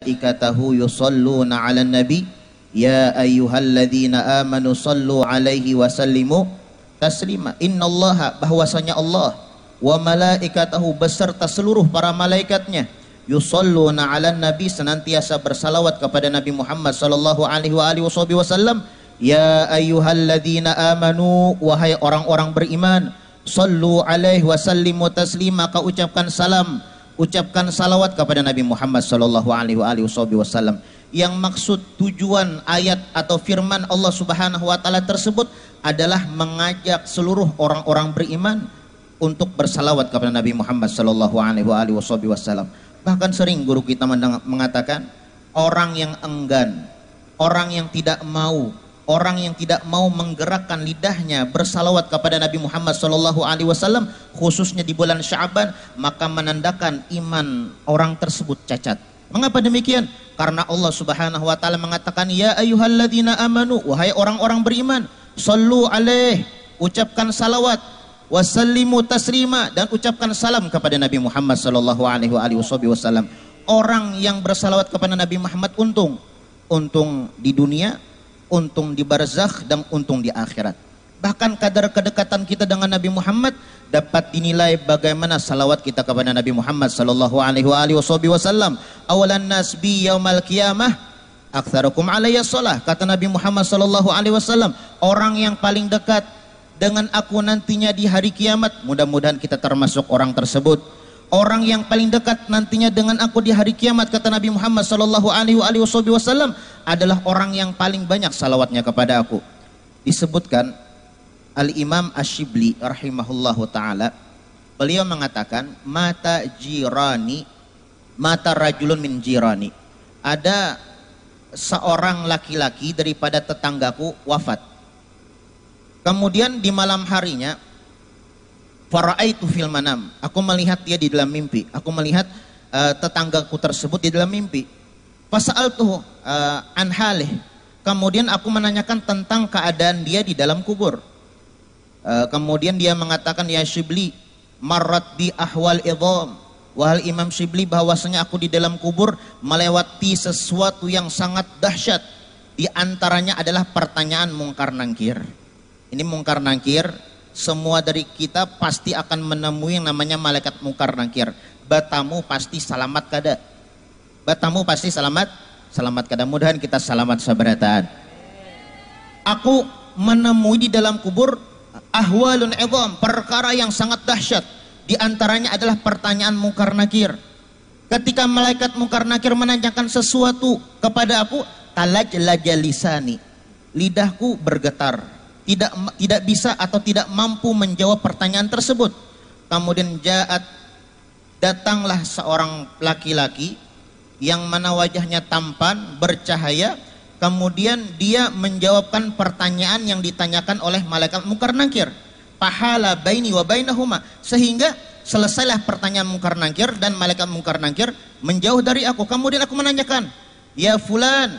malaikatahu yusalluna 'alan nabi ya ayyuhalladzina amanu sallu 'alaihi wa sallimu taslima. Innallaha, bahwasanya Allah, wa malaikatahu, beserta seluruh para malaikatnya, yusalluna 'alan nabi, senantiasa bersalawat kepada Nabi Muhammad sallallahu alaihi wasallam. Ya ayyuhalladzina amanu, wahai orang-orang beriman, sallu 'alaihi wa sallimu taslima, kau ucapkan salam, ucapkan salawat kepada Nabi Muhammad sallallahu alaihi wasallam. Yang maksud tujuan ayat atau firman Allah Subhanahu wa taala tersebut adalah mengajak seluruh orang-orang beriman untuk bersalawat kepada Nabi Muhammad sallallahu alaihi wasallam. Bahkan sering guru kita mengatakan, orang yang enggan, orang yang tidak mau, orang yang tidak mau menggerakkan lidahnya bersalawat kepada Nabi Muhammad sallallahu alaihi wasallam, khususnya di bulan Sya'ban, maka menandakan iman orang tersebut cacat. Mengapa demikian? Karena Allah Subhanahu wa taala mengatakan, ya ayyuhalladzina amanu, wahai orang-orang beriman, sallu alaihi, ucapkan salawat, wasallimu taslima, dan ucapkan salam kepada Nabi Muhammad sallallahu alaihi wasallam. Orang yang bersalawat kepada Nabi Muhammad untung di dunia, untung di barzakh, dan untung di akhirat. Bahkan kadar kedekatan kita dengan Nabi Muhammad dapat dinilai bagaimana salawat kita kepada Nabi Muhammad sallallahu alaihi wasallam. Awalan nas bi yaumal qiyamah aktsarukum alayya shalah, kata Nabi Muhammad sallallahu alaihi wasallam, orang yang paling dekat dengan aku nantinya di hari kiamat, mudah-mudahan kita termasuk orang tersebut. Orang yang paling dekat nantinya dengan aku di hari kiamat, kata Nabi Muhammad sallallahu alaihi wasallam, adalah orang yang paling banyak salawatnya kepada aku. Disebutkan Al-Imam Ash-Shibli rahimahullahu ta'ala, beliau mengatakan, mata jirani, mata rajulun min jirani, ada seorang laki-laki daripada tetanggaku wafat. Kemudian di malam harinya, fara'aitu fil manam, aku melihat dia di dalam mimpi. Aku melihat tetanggaku tersebut di dalam mimpi. Fasa'altuhu an halih, kemudian aku menanyakan tentang keadaan dia di dalam kubur. Kemudian dia mengatakan, ya Shibli, marrat bi ahwal idham, wahai Imam Shibli, bahwasanya aku di dalam kubur melewati sesuatu yang sangat dahsyat. Di antaranya adalah pertanyaan mungkar nangkir. Ini mungkar nangkir, semua dari kita pasti akan menemui yang namanya malaikat mungkar nangkir. Batamu pasti selamat kada, batamu pasti selamat kada. Mudahan kita selamat sabarataan. Aku menemui di dalam kubur ahwalun idham, perkara yang sangat dahsyat. Di antaranya adalah pertanyaan mungkar nakir. Ketika malaikat mungkar nakir menanyakan sesuatu kepada aku, talajlaja lisani, lidahku bergetar, tidak bisa atau tidak mampu menjawab pertanyaan tersebut. Kemudian datanglah seorang laki-laki yang mana wajahnya tampan, bercahaya. Kemudian dia menjawabkan pertanyaan yang ditanyakan oleh malaikat mungkar nakir. Pahala baini wa bainahuma, sehingga selesailah pertanyaan mungkar nakir dan malaikat mungkar nakir menjauh dari aku. Kemudian aku menanyakan, ya fulan,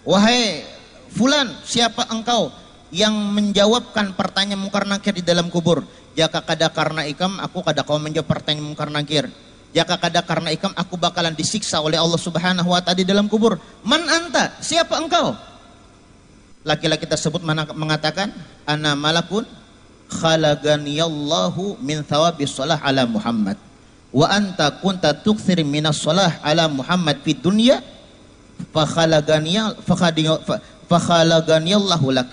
wahai fulan, siapa engkau yang menjawabkan pertanyaan mungkar nakir di dalam kubur? Jaka kada karena ikam, aku kada kau menjawab pertanyaan mungkar nakir. Jaka kada karena ikam, aku bakalan disiksa oleh Allah Subhanahu wa ta'ala di dalam kubur. Man anta, siapa engkau? Laki-laki tersebut mengatakan, ana malakun khalaganiyallahu min thawabis salah ala Muhammad, wa anta kunta tukthir minas salah ala Muhammad fid dunya, fakhalaganiyallahu lak.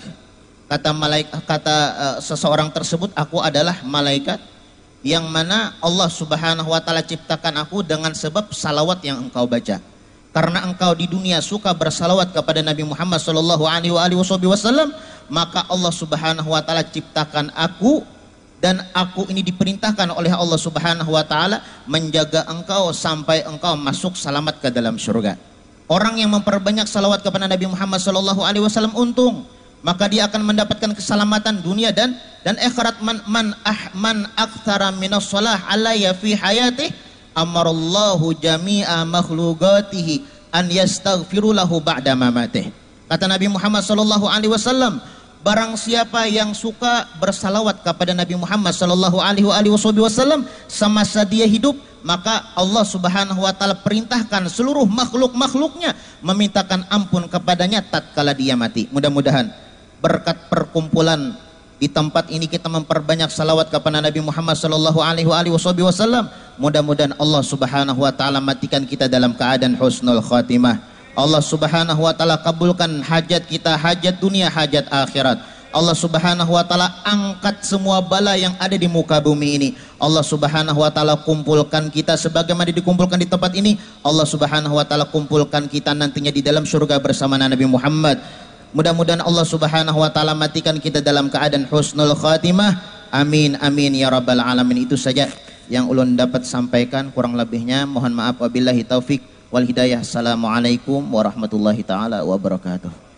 Kata seseorang tersebut, aku adalah malaikat yang mana Allah Subhanahu wa ta'ala ciptakan aku dengan sebab salawat yang engkau baca. Karena engkau di dunia suka bersalawat kepada Nabi Muhammad sallallahu alaihi wasallam, maka Allah Subhanahu wa ta'ala ciptakan aku, dan aku ini diperintahkan oleh Allah Subhanahu wa ta'ala menjaga engkau sampai engkau masuk selamat ke dalam surga. Orang yang memperbanyak salawat kepada Nabi Muhammad sallallahu alaihi wasallam untung, maka dia akan mendapatkan keselamatan dunia dan akhirat. Man aktsara minas shalah alayya fi hayatih amarallahu jami'a makhlukatihi an yastaghfiru lahu ba'da mamatih. Kata Nabi Muhammad sallallahu alaihi wasallam, barang siapa yang suka bersalawat kepada Nabi Muhammad sallallahu alaihi wasallam semasa dia hidup, maka Allah Subhanahu wa taala perintahkan seluruh makhluk-makhluknya memintakan ampun kepadanya tatkala dia mati. Mudah-mudahan berkat perkumpulan di tempat ini kita memperbanyak salawat kepada Nabi Muhammad sallallahu alaihi wasallam. Mudah-mudahan Allah Subhanahu wa taala matikan kita dalam keadaan husnul khatimah. Allah Subhanahu wa taala kabulkan hajat kita, hajat dunia, hajat akhirat. Allah Subhanahu wa taala angkat semua bala yang ada di muka bumi ini. Allah Subhanahu wa taala kumpulkan kita sebagaimana dikumpulkan di tempat ini. Allah Subhanahu wa taala kumpulkan kita nantinya di dalam surga bersama Nabi Muhammad. Mudah-mudahan Allah Subhanahu wa taala matikan kita dalam keadaan husnul khatimah. Amin amin ya rabbal alamin. Itu saja yang ulun dapat sampaikan, kurang lebihnya mohon maaf, wabillahi taufik wal hidayah. Assalamualaikum warahmatullahi taala wabarakatuh.